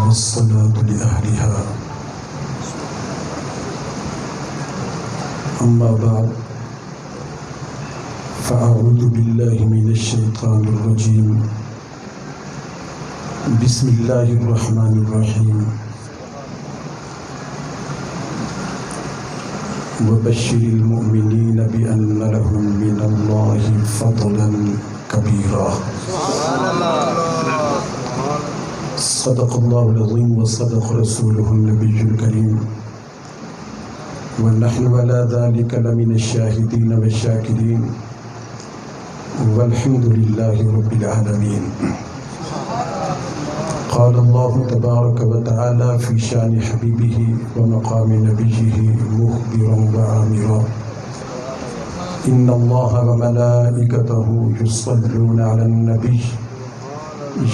والصلاة لأهلها. أما بعد فأعوذ بالله من الشيطان الرجيم. بسم الله الرحمن الرحيم. وبشر المؤمنين بأن لهم من الله فضلا كبيرا. صدق الله العظيم وصدق رسوله النبي الكريم، ونحن على ذلك لمن الشاهدين والشاكرين، والحمد لله رب العالمين. قال الله تبارك وتعالى في شان حبيبه ومقام نبيه مخبرا وآمرا: إن الله وملائكته يصلون على النبي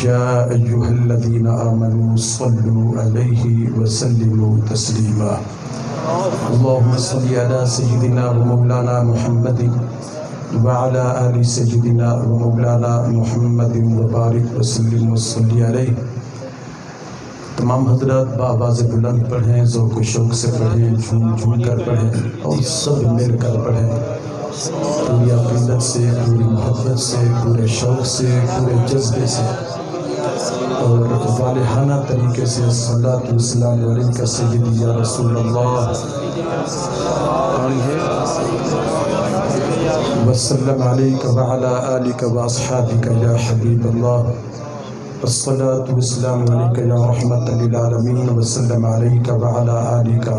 يا أيها الذين آمنوا صلوا عليه وسلموا تسليما. اللهم صل على سيدنا ومولانا محمد وعلى آل سيدنا ومولانا محمد وبارك وسلم وصلی علیہ. تمام حضرات بآواز بلند پڑھیں، ذوق و شوق سے پڑھیں، جھوم جھوم کر پڑھیں اور سب مل کر پڑھیں، پوری عقیدت سے، پوری محبت سے، پورے شوق سے، پورے جذبے سے اور والہانہ طریقے سے. الصلاۃ والسلام علیک سیدی یا رسول اللہ وسلم علیک وعلی آلک واصحابک یا حبیب اللہ. الصلاۃ والسلام علیک یا رحمت للعالمین وسلم علیک وعلی آلک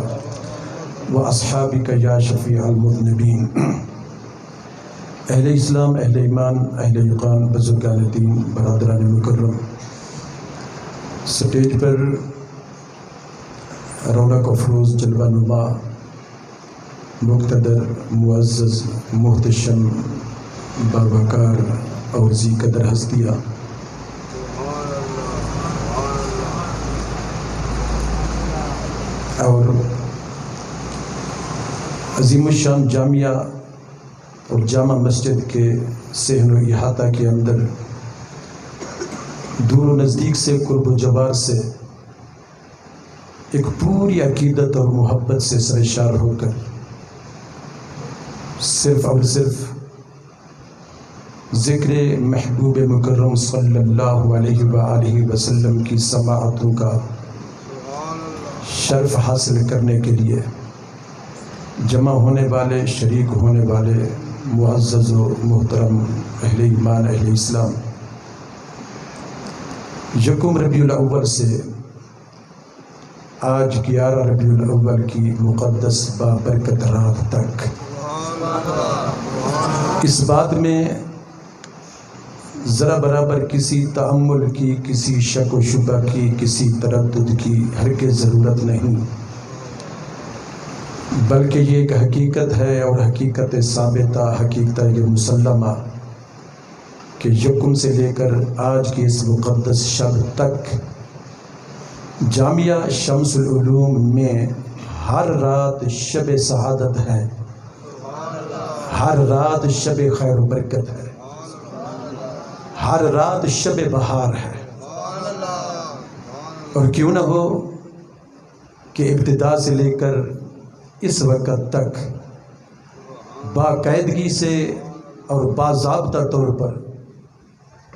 واصحابک یا شفیع المذنبین. اہل اسلام، اہل ایمان، اہل یقان، بزرگان دین، برادران مکرم، سٹیج پر رونق افروز، جلوہ نما، مقتدر، معزز، محتشم، باوقار اور ذی قدر ہستیاں، اور عظیم الشان جامعہ اور جامع مسجد کے صحن و احاطہ کے اندر دور و نزدیک سے، قرب و جوار سے ایک پوری عقیدت اور محبت سے سرشار ہو کر صرف اور صرف ذکر محبوب مکرم صلی اللہ علیہ وآلہ وسلم کی سماعتوں کا شرف حاصل کرنے کے لیے جمع ہونے والے، شریک ہونے والے معزز و محترم اہل ایمان، اہل اسلام، یکم ربیع الاول سے آج 11 ربیع الاول کی مقدس بابرکت رات تک اس بات میں ذرا برابر کسی تأمل کی، کسی شک و شبہ کی، کسی تردد کی ہرگز ضرورت نہیں، بلکہ یہ ایک حقیقت ہے اور حقیقت ثابتہ، حقیقت یہ مسلمہ کہ یکم سے لے کر آج کی اس مقدس شب تک جامعہ شمس العلوم میں ہر رات شب سعادت ہے، ہر رات شب خیر و برکت ہے، ہر رات شب بہار ہے. اور کیوں نہ ہو کہ ابتدا سے لے کر اس وقت تک باقاعدگی سے اور باضابطہ طور پر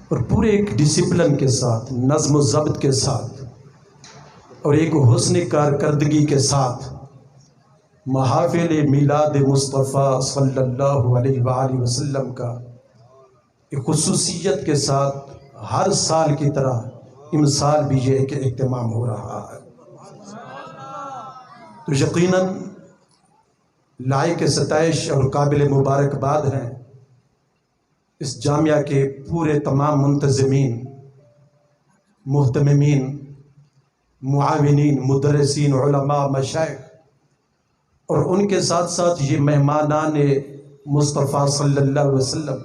اور پورے ایک ڈسپلن کے ساتھ، نظم و ضبط کے ساتھ اور ایک حسن کارکردگی کے ساتھ محافل میلاد مصطفیٰ صلی اللہ علیہ وآلہ وسلم کا ایک خصوصیت کے ساتھ ہر سال کی طرح امسال بھی یہ ایک اہتمام ہو رہا ہے. تو یقیناً لائق ستائش اور قابل مبارکباد ہیں اس جامعہ کے پورے تمام منتظمین، محتممین، معاونین، مدرسین، علماء، مشائخ، اور ان کے ساتھ ساتھ یہ مہمانان مصطفیٰ صلی اللہ علیہ وسلم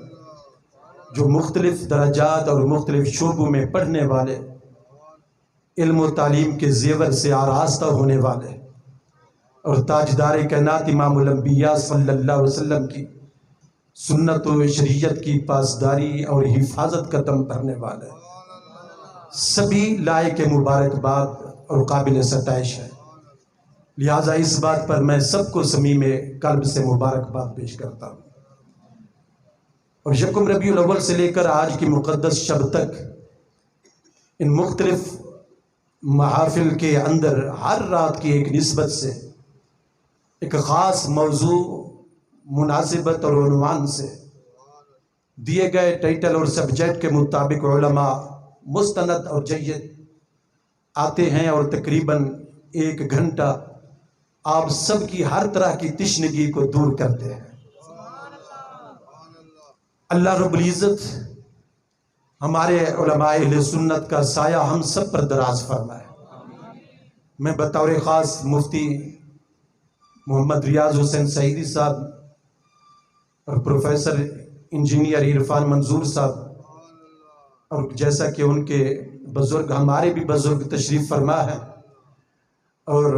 جو مختلف درجات اور مختلف شعبوں میں پڑھنے والے، علم و تعلیم کے زیور سے آراستہ ہونے والے اور تاجدار کائنات امام الانبیاء صلی اللہ علیہ وسلم کی سنت و شریعت کی پاسداری اور حفاظت کا دم بھرنے والے، سبھی لائق مبارکباد اور قابل ستائش ہے، لہٰذا اس بات پر میں سب کو صمیم قلب سے مبارکباد پیش کرتا ہوں۔ اور یکم ربیع الاول سے لے کر آج کی مقدس شب تک ان مختلف محافل کے اندر ہر رات کی ایک نسبت سے ایک خاص موضوع، مناسبت اور عنوان سے دیے گئے ٹائٹل اور سبجیکٹ کے مطابق علماء مستند اور جید آتے ہیں اور تقریباً 1 گھنٹہ آپ سب کی ہر طرح کی تشنگی کو دور کرتے ہیں۔ اللہ رب العزت ہمارے علماء اہل سنت کا سایہ ہم سب پر دراز فرمائے۔ میں بطور خاص مفتی محمد ریاض حسین سعیدی صاحب اور پروفیسر انجینئر عرفان منظور صاحب، اور جیسا کہ ان کے بزرگ ہمارے بھی بزرگ تشریف فرما ہے، اور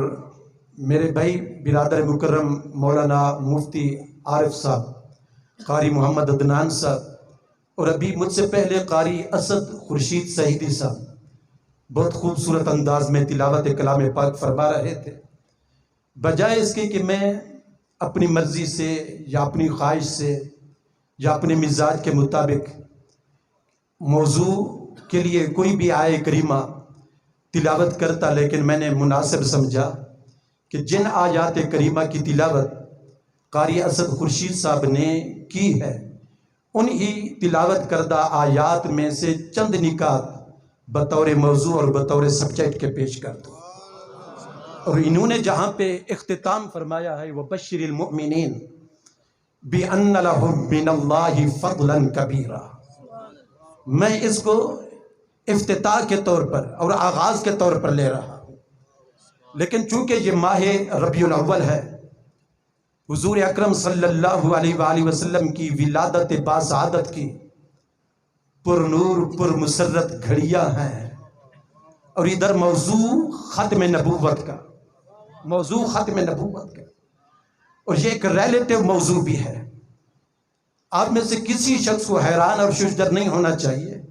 میرے بھائی برادر مکرم مولانا مفتی عارف صاحب، قاری محمد عدنان صاحب، اور ابھی مجھ سے پہلے قاری اسد خورشید سعیدی صاحب بہت خوبصورت انداز میں تلاوت کلام پاک فرما رہے تھے۔ بجائے اس کے کہ میں اپنی مرضی سے یا اپنی خواہش سے یا اپنے مزاج کے مطابق موضوع کے لیے کوئی بھی آیے کریمہ تلاوت کرتا، لیکن میں نے مناسب سمجھا کہ جن آیات کریمہ کی تلاوت قاری اسد خورشید صاحب نے کی ہے، انہی تلاوت کردہ آیات میں سے چند نکات بطور موضوع اور بطور سبجیکٹ کے پیش کر دوں۔ اور انہوں نے جہاں پہ اختتام فرمایا ہے وَبَشِّرِ الْمُؤْمِنِينَ بِأَنَّ لَهُم مِّنَ اللَّهِ فَضْلًا كَبِيرًا، میں اس کو افتتاح کے طور پر اور آغاز کے طور پر لے رہا ہوں، لیکن چونکہ یہ ماہ ربیع الاول ہے، حضور اکرم صلی اللہ علیہ وآلہ وسلم کی ولادت باسعادت کی پر نور پر مسرت گھڑیاں ہیں، اور ادھر موضوع ختم نبوت کا، موضوع ختم نبوت کا، اور یہ ایک ریلیٹو موضوع بھی ہے۔ آپ میں سے کسی شخص کو حیران اور ششدر نہیں ہونا چاہیے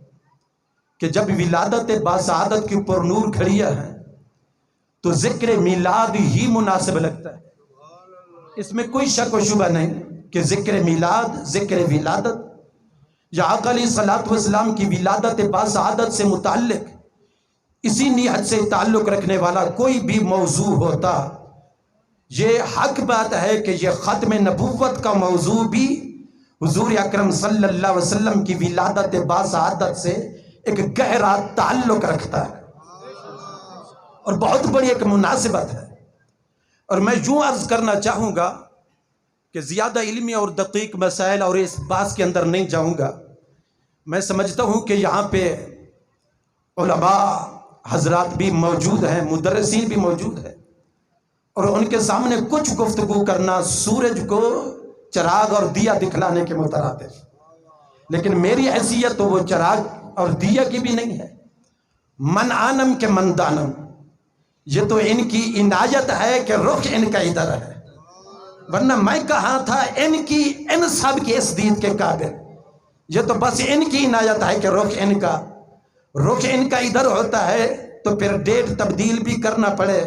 کہ جب ولادت باسعادت کی پر نور گھڑیاں ہیں تو ذکر میلاد ہی مناسب لگتا ہے۔ اس میں کوئی شک و شبہ نہیں کہ ذکر میلاد، ذکر ولادت یا آقا علیہ الصلوۃ والسلام کی ولادت باسعادت سے متعلق اسی نیت سے تعلق رکھنے والا کوئی بھی موضوع ہوتا، یہ حق بات ہے کہ یہ ختم نبوت کا موضوع بھی حضور اکرم صلی اللہ علیہ وسلم کی ولادت باسعادت سے ایک گہرا تعلق رکھتا ہے اور بہت بڑی ایک مناسبت ہے۔ اور میں یوں عرض کرنا چاہوں گا کہ زیادہ علمی اور دقیق مسائل اور اس بات کے اندر نہیں جاؤں گا۔ میں سمجھتا ہوں کہ یہاں پہ علماء حضرات بھی موجود ہیں، مدرسین بھی موجود ہیں، اور ان کے سامنے کچھ گفتگو کرنا سورج کو چراغ اور دیا دکھلانے کے مترادف، لیکن میری حیثیت تو وہ چراغ اور دیا کی بھی نہیں ہے، من آنم کے من دانم، یہ تو ان کی عنایت ہے کہ رخ ان کا ادھر ہے، ورنہ میں کہاں تھا ان کی، ان سب کی اس دین کے قابل، یہ تو بس ان کی عنایت ہے کہ رخ ان کا ادھر ہوتا ہے، تو پھر ڈیٹ تبدیل بھی کرنا پڑے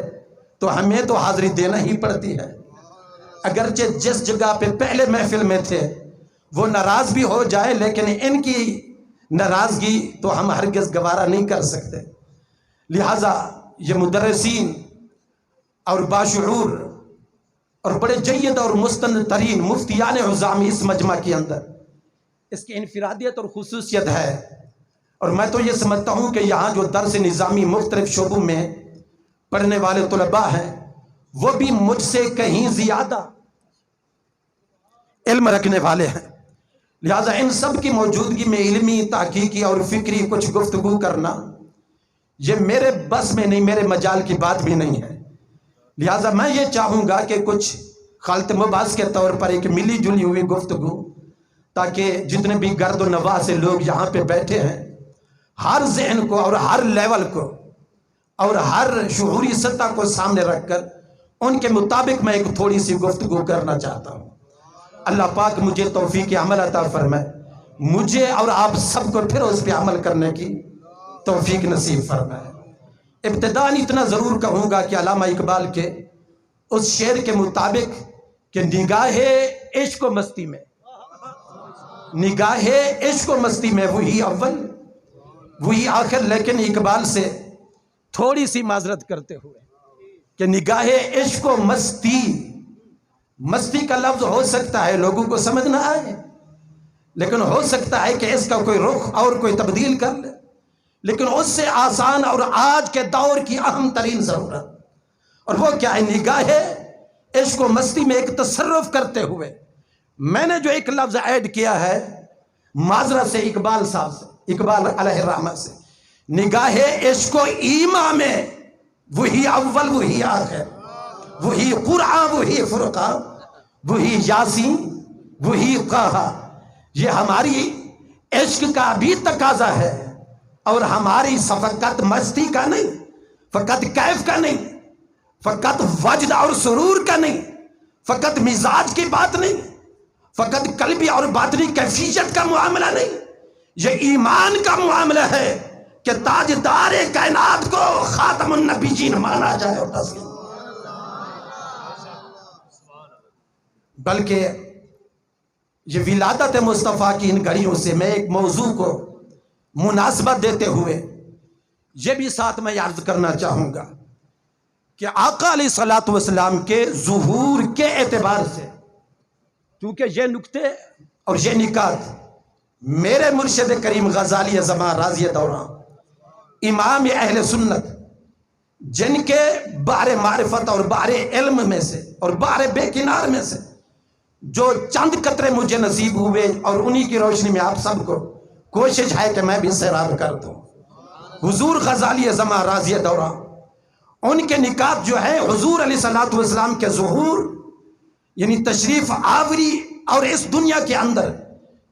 تو ہمیں تو حاضری دینا ہی پڑتی ہے۔ اگرچہ جس جگہ پہ پہلے محفل میں تھے وہ ناراض بھی ہو جائے، لیکن ان کی ناراضگی تو ہم ہرگز گوارا نہیں کر سکتے۔ لہٰذا یہ مدرسین اور باشعور اور بڑے جید اور مستند ترین مفتیان عظام اس مجمع کے اندر، اس کی انفرادیت اور خصوصیت ہے، اور میں تو یہ سمجھتا ہوں کہ یہاں جو درس نظامی مختلف شعبوں میں پڑھنے والے طلباء ہیں وہ بھی مجھ سے کہیں زیادہ علم رکھنے والے ہیں، لہٰذا ان سب کی موجودگی میں علمی، تحقیقی اور فکری کچھ گفتگو کرنا یہ میرے بس میں نہیں، میرے مجال کی بات بھی نہیں ہے۔ لہٰذا میں یہ چاہوں گا کہ کچھ خالط مباحث کے طور پر ایک ملی جلی ہوئی گفتگو، تاکہ جتنے بھی گرد و نواح سے لوگ یہاں پہ بیٹھے ہیں، ہر ذہن کو اور ہر لیول کو اور ہر شعوری سطح کو سامنے رکھ کر ان کے مطابق میں ایک تھوڑی سی گفتگو کرنا چاہتا ہوں۔ اللہ پاک مجھے توفیق عمل عطا فرمائے، مجھے اور آپ سب کو پھر اس پہ عمل کرنے کی توفیق نصیب فرمائے۔ ابتداً اتنا ضرور کہوں گا کہ علامہ اقبال کے اس شعر کے مطابق کہ نگاہ عشق و مستی میں، نگاہ عشق و مستی میں وہی اول وہی آخر، لیکن اقبال سے تھوڑی سی معذرت کرتے ہوئے کہ نگاہ عشق و مستی، مستی کا لفظ ہو سکتا ہے لوگوں کو سمجھ نہ آئے، لیکن ہو سکتا ہے کہ اس کا کوئی رخ اور کوئی تبدیل کر لے، لیکن اس سے آسان اور آج کے دور کی اہم ترین ضرورت، اور وہ کیا ہے؟ نگاہ عشق و مستی میں ایک تصرف کرتے ہوئے میں نے جو ایک لفظ ایڈ کیا ہے معذرت سے اقبال صاحب سے، اقبال علیہ الرحمہ سے، نگاہ عشق و ایمان میں وہی اول وہی آخر، وہی قرآن وہی فرقان وہی یاسین وہی قہا، یہ ہماری عشق کا بھی تقاضا ہے، اور ہماری فقط مستی کا نہیں، فقط کیف کا نہیں، فقط وجد اور سرور کا نہیں، فقط مزاج کی بات نہیں، فقط قلبی اور باطنی کیفیت کا معاملہ نہیں، یہ ایمان کا معاملہ ہے کہ تاجدار کائنات کو خاتم النبیین مانا جائے اور تسلیم، بلکہ یہ ولادت مصطفیٰ کی ان گھڑیوں سے میں ایک موضوع کو مناسبت دیتے ہوئے یہ بھی ساتھ میں عرض کرنا چاہوں گا کہ آقا علیہ الصلوۃ والسلام کے ظہور کے اعتبار سے، کیونکہ یہ نکتے اور یہ نکات میرے مرشد کریم غزالی زمان راضی دوران امام اہل سنت، جن کے بحر معرفت اور بحر علم میں سے اور بحر بے کنار میں سے جو چند قطرے مجھے نصیب ہوئے، اور انہی کی روشنی میں آپ سب کو کوشش ہے کہ میں بھی سیراب کر دوں، حضور غزالی زمان راضی دوران ان کے نکات جو ہے حضور علیہ الصلوۃ والسلام کے ظہور یعنی تشریف آوری اور اس دنیا کے اندر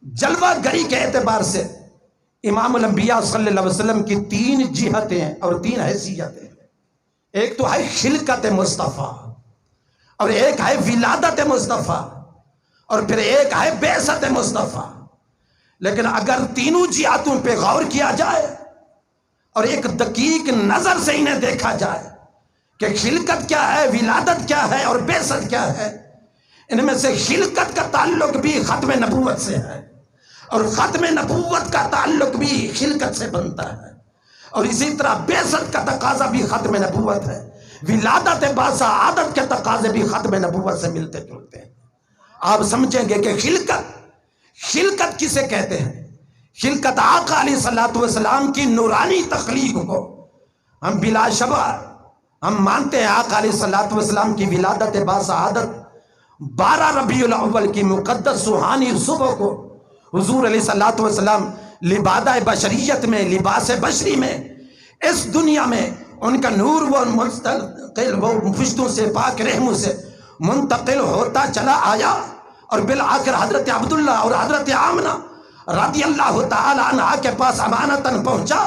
جلوہ گری کے اعتبار سے امام الانبیاء صلی اللہ علیہ وسلم کی تین جہتیں اور تین حیثیتیں، ایک تو ہے خلقت مصطفیٰ، اور ایک ہے ولادت مصطفیٰ، اور پھر ایک ہے بعثت مصطفیٰ، لیکن اگر تینوں جہتوں پہ غور کیا جائے اور ایک دقیق نظر سے انہیں دیکھا جائے کہ خلقت کیا ہے، ولادت کیا ہے اور بعثت کیا ہے، ان میں سے خلقت کا تعلق بھی ختم نبوت سے ہے، اور ختم نبوت کا تعلق بھی خلقت سے بنتا ہے، اور اسی طرح بعثت کا تقاضا بھی ختم نبوت ہے، ولادت باسعادت کے تقاضے بھی ختم نبوت سے ملتے جلتے ہیں۔ آپ سمجھیں گے کہ خلقت کسے کہتے ہیں؟ خلقت آقا علیہ الصلوۃ والسلام کی نورانی تخلیق کو ہم بلا شبہ ہم مانتے ہیں۔ آقا علیہ الصلوۃ والسلام کی ولادت باسعادت 12 ربیع الاول کی مقدس سبحانی صبح کو حضور علیہ الصلوۃ والسلام لبادہ بشریت میں، لباس بشری میں، اس دنیا میں ان کا نور وہ مستقل وہ فرشتوں سے پاک رحموں سے منتقل ہوتا چلا آیا، اور بالآخر حضرت عبداللہ اور حضرت آمنہ رضی اللہ تعالی عنہ کے پاس امانتاً پہنچا،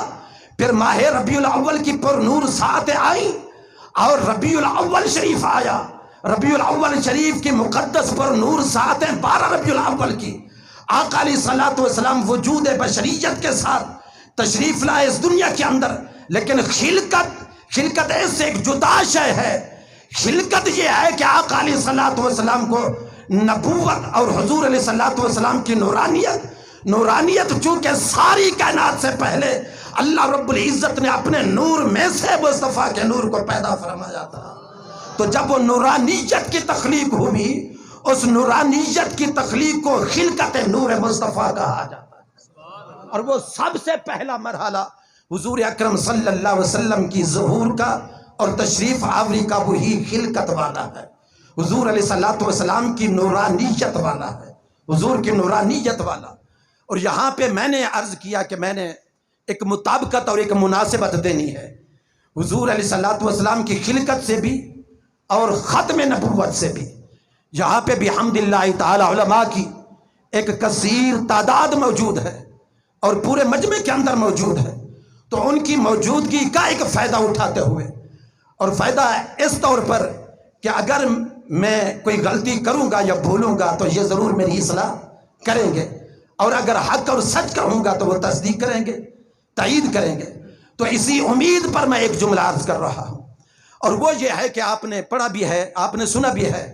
پھر ماہ ربیع الاول کی پر نور ساعتیں آئیں، اور ربیع الاول شریف آیا، ربیع الاول شریف کی مقدس پر نور ساعتیں 12 ربیع الاول کی آقا علیہ الصلوۃ والسلام وجود بشریت کے ساتھ تشریف لائے اس دنیا کے اندر، لیکن خلقت اس سے ایک جدا شے ہے۔ خلقت یہ ہے کہ آقا علیہ الصلوۃ والسلام کو نبوت اور حضور علیہ الصلوۃ والسلام کی نورانیت چونکہ ساری کائنات سے پہلے اللہ رب العزت نے اپنے نور میں سے مصطفیٰ کے نور کو پیدا فرمایا تھا، تو جب وہ نورانیت کی تخلیق ہوئی، اس نورانیت کی تخلیق کو خلقت نور مصطفیٰ کہا جاتا ہے، اور وہ سب سے پہلا مرحلہ حضور اکرم صلی اللہ علیہ وسلم کی ظہور کا اور تشریف آوری کا وہی خلقت والا ہے، حضور علیہ الصلوۃ والسلام کی نورانیت والا ہے، حضور کی نورانیت والا۔ اور یہاں پہ میں نے عرض کیا کہ میں نے ایک مطابقت اور ایک مناسبت دینی ہے حضور علیہ الصلوۃ والسلام کی خلقت سے بھی اور ختم نبوت سے بھی۔ یہاں پہ بھی الحمدللہ تعالی علماء کی ایک کثیر تعداد موجود ہے اور پورے مجمع کے اندر موجود ہے، تو ان کی موجودگی کا ایک فائدہ اٹھاتے ہوئے، اور فائدہ اس طور پر کہ اگر میں کوئی غلطی کروں گا یا بھولوں گا تو یہ ضرور میری اصلاح کریں گے، اور اگر حق اور سچ کہوں گا تو وہ تصدیق کریں گے، تائید کریں گے۔ تو اسی امید پر میں ایک جملہ عرض کر رہا ہوں، اور وہ یہ ہے کہ آپ نے پڑھا بھی ہے، آپ نے سنا بھی ہے،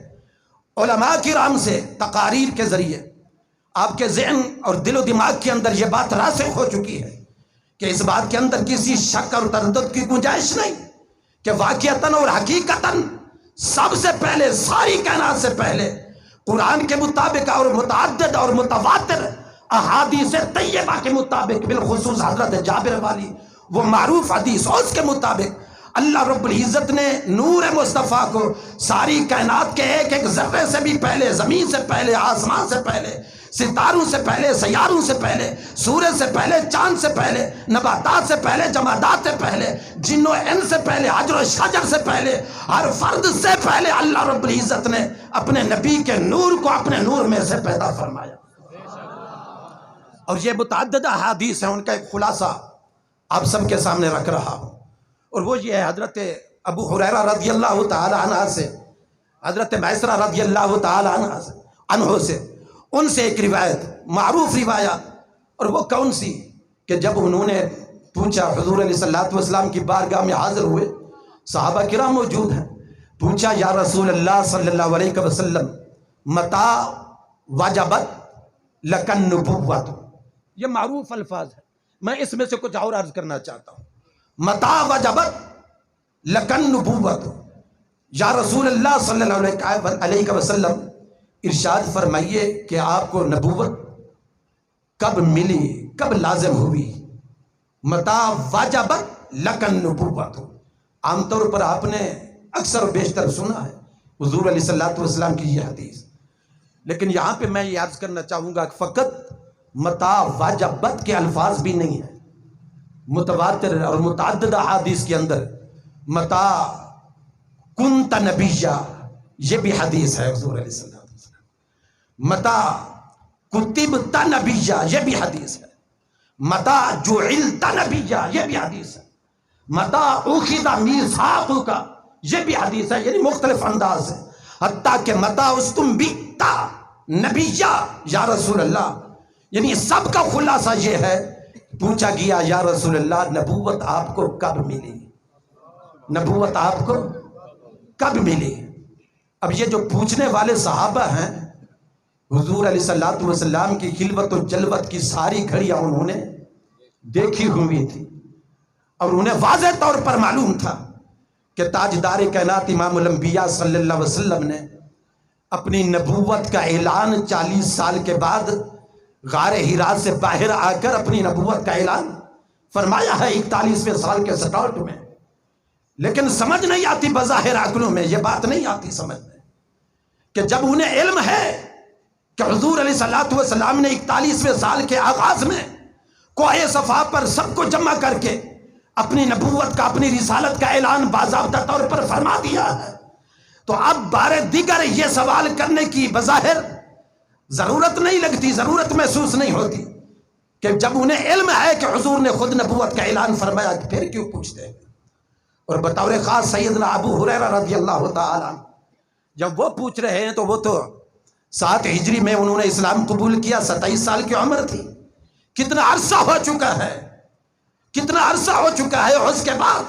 علماء کرام سے تقاریر کے ذریعے آپ کے ذہن اور دل و دماغ کے اندر یہ بات راسخ ہو چکی ہے کہ اس بات کے اندر کسی شک اور تردد کی گنجائش نہیں کہ واقعتاً اور حقیقتاً سب سے پہلے، ساری کائنات سے پہلے قرآن کے مطابق اور متعدد اور متواتر احادیث طیبہ کے مطابق، بالخصوص حضرت جابر والی وہ معروف حدیث، اور اس کے مطابق اللہ رب العزت نے نور مصطفیٰ کو ساری کائنات کے ایک ایک ذرے سے بھی پہلے، زمین سے پہلے، آسمان سے پہلے، ستاروں سے پہلے، سیاروں سے پہلے، سورج سے پہلے، چاند سے پہلے، نباتات سے پہلے، جمادات سے پہلے، جن و انس سے پہلے، حجر و شجر سے پہلے، ہر فرد سے پہلے اللہ رب العزت نے اپنے نبی کے نور کو اپنے نور میں سے پیدا فرمایا۔ اور یہ متعدد احادیث ہیں، ان کا ایک خلاصہ آپ سب کے سامنے رکھ رہا ہوں، اور وہ یہ ہے حضرت ابو ہریرہ رضی اللہ تعالی عنہ سے، حضرت میسرہ رضی اللہ تعالی عنہ سے، ان سے ایک روایت، معروف روایت، اور وہ کون سی کہ جب انہوں نے پوچھا، حضور علیہ الصلوۃ والسلام کی بارگاہ میں حاضر ہوئے، صحابہ کرام موجود ہیں، پوچھا یا رسول اللہ صلی اللہ علیہ وسلم متى وجبت لک النبوۃ، یہ معروف الفاظ ہے، میں اس میں سے کچھ اور عرض کرنا چاہتا ہوں۔ متى وجبت لک النبوۃ، یا رسول اللہ صلی اللہ علیہ وسلم ارشاد فرمائیے کہ آپ کو نبوت کب ملی، کب لازم ہوئی۔ متى وجبت لک النبوۃ، عام طور پر آپ نے اکثر و بیشتر سنا ہے حضور علیہ الصلوۃ والسلام کی یہ حدیث، لیکن یہاں پہ میں یہ عرض کرنا چاہوں گا کہ فقط متى وجبت کے الفاظ بھی نہیں ہیں، متواتر اور متعدد احادیث کے اندر متى کنت نبیا، یہ بھی حدیث ہے حضور علیہ السلام، متى کتبت نبیا، یہ بھی حدیث ہے، متى جعلت نبیا، یہ بھی حدیث ہے، متى اخذ میثاقک، یہ بھی حدیث ہے، یعنی مختلف انداز ہے، حتیٰ کہ متى استنبئت نبیا، یا رسول اللہ، یعنی سب کا خلاصہ یہ ہے، پوچھا گیا یا رسول اللہ نبوت آپ کو کب ملی، نبوت آپ کو کب ملی۔ اب یہ جو پوچھنے والے صحابہ ہیں، حضور علیہ الصلوۃ والسلام کی خلوت و جلوت کی ساری گھڑیاں انہوں نے دیکھی ہوئی تھی، اور انہیں واضح طور پر معلوم تھا کہ تاجدار کائنات امام الانبیاء صلی اللہ علیہ وسلم نے اپنی نبوت کا اعلان 40 سال کے بعد غار حرا سے باہر آ کر اپنی نبوت کا اعلان فرمایا ہے 41ویں سال کے سٹارٹ میں، لیکن سمجھ نہیں آتی بظاہر عقلوں میں، یہ بات نہیں آتی سمجھ میں کہ جب انہیں علم ہے کہ حضور علیہ الصلوۃ والسلام نے 41ویں سال کے آغاز میں کوہ صفا پر سب کو جمع کر کے اپنی نبوت کا، اپنی رسالت کا اعلان باضابطہ طور پر فرما دیا ہے، تو اب بار دیگر یہ سوال کرنے کی بظاہر ضرورت نہیں لگتی، ضرورت محسوس نہیں ہوتی کہ جب انہیں علم ہے کہ حضور نے خود نبوت کا اعلان فرمایا، پھر کیوں پوچھتے ہیں۔ اور بطور خاص سیدنا ابو ہریرہ رضی اللہ تعالیٰ عنہ جب وہ پوچھ رہے ہیں تو وہ تو 7 ہجری میں انہوں نے اسلام قبول کیا، 27 سال کی عمر تھی، کتنا عرصہ ہو چکا ہے، کتنا عرصہ ہو چکا ہے، اس کے بعد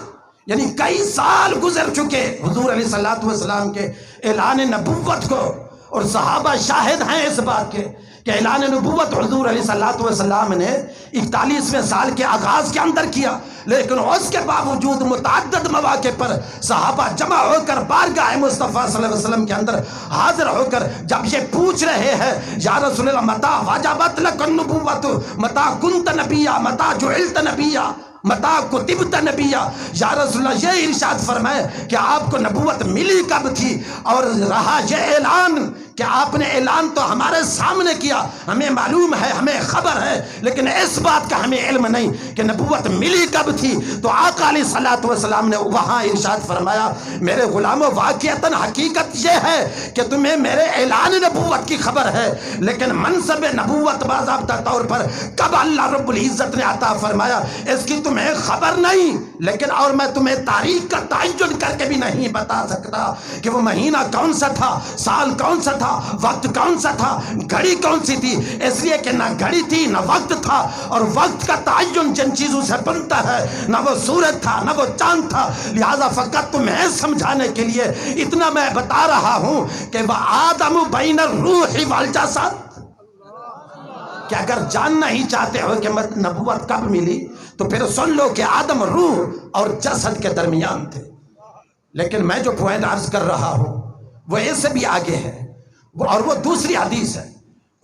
یعنی کئی سال گزر چکے حضور علیہ الصلوۃ والسلام کے اعلان نبوت کو، اور صحابہ شاہد ہیں اس بات کے کہ اعلان نبوت حضور علیہ الصلوۃ والسلام نے 41ویں سال کے آغاز کے اندر کیا، لیکن اس کے باوجود متعدد مواقع پر صحابہ جمع ہو کر بارگاہ مصطفیٰ صلی اللہ علیہ وسلم کے اندر حاضر ہو کر جب یہ پوچھ رہے ہیں یا رسول اللہ متى وجبت لک النبوۃ، متى کنت نبیا، متى جعلت نبیا، متى کتبت نبیا، یا رسول اللہ یہ ارشاد فرمائے کہ آپ کو نبوت ملی کب تھی، اور رہا یہ اعلان کہ آپ نے اعلان تو ہمارے سامنے کیا، ہمیں معلوم ہے، ہمیں خبر ہے، لیکن اس بات کا ہمیں علم نہیں کہ نبوت ملی کب تھی۔ تو آقا علیہ الصلوۃ والسلام نے وہاں ارشاد فرمایا میرے غلاموں، واقعتاً حقیقت یہ ہے کہ تمہیں میرے اعلان نبوت کی خبر ہے، لیکن منصب نبوت باضابطہ طور پر کب اللہ رب العزت نے عطا فرمایا اس کی تمہیں خبر نہیں۔ لیکن اور میں تمہیں تاریخ کا تعین کر کے بھی نہیں بتا سکتا کہ وہ مہینہ کون سا تھا، سال کون سا تھا، وقت کون سا تھا، گھڑی کون سی تھی، اس لیے کہ نہ گھڑی تھی نہ وقت تھا، اور وقت کا تعین جن چیزوں سے بنتا ہے نہ وہ سورج تھا نہ وہ چاند تھا، لہذا فقط تمہیں سمجھانے کے لیے اتنا میں بتا رہا ہوں کہ وَآدَمُ بَيْنَ الرُّوحِ وَالْجَسَدِ، کہ اگر جاننا ہی چاہتے ہو کہ نبوت کب ملی تو پھر سن لو کہ آدم روح اور جسد کے درمیان تھے۔ لیکن میں جو پوائنٹ عرض کر رہا ہوں وہ اس سے بھی آگے ہے، اور وہ دوسری حدیث ہے،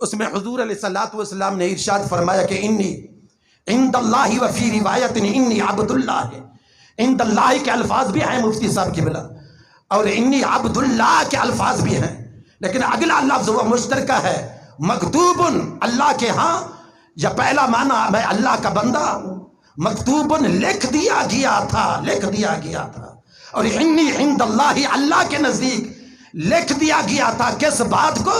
اس میں حضور علیہ الصلوۃ والسلام نے ارشاد فرمایا کہ انی عند اللہ وفی روایت انی عبد اللہ، عند اللہ کے الفاظ بھی ہیں مفتی صاحب کی بلا، اور انی عبد اللہ کے الفاظ بھی ہیں، لیکن اگلا لفظ وہ مشترکہ ہے، مکتوب اللہ کے ہاں، یا پہلا معنی میں اللہ کا بندہ ہوں، مکتوب لکھ دیا گیا تھا، لکھ دیا گیا تھا، اور انی عند اللہ اللہ کے نزدیک لکھ دیا گیا تھا کس بات کو،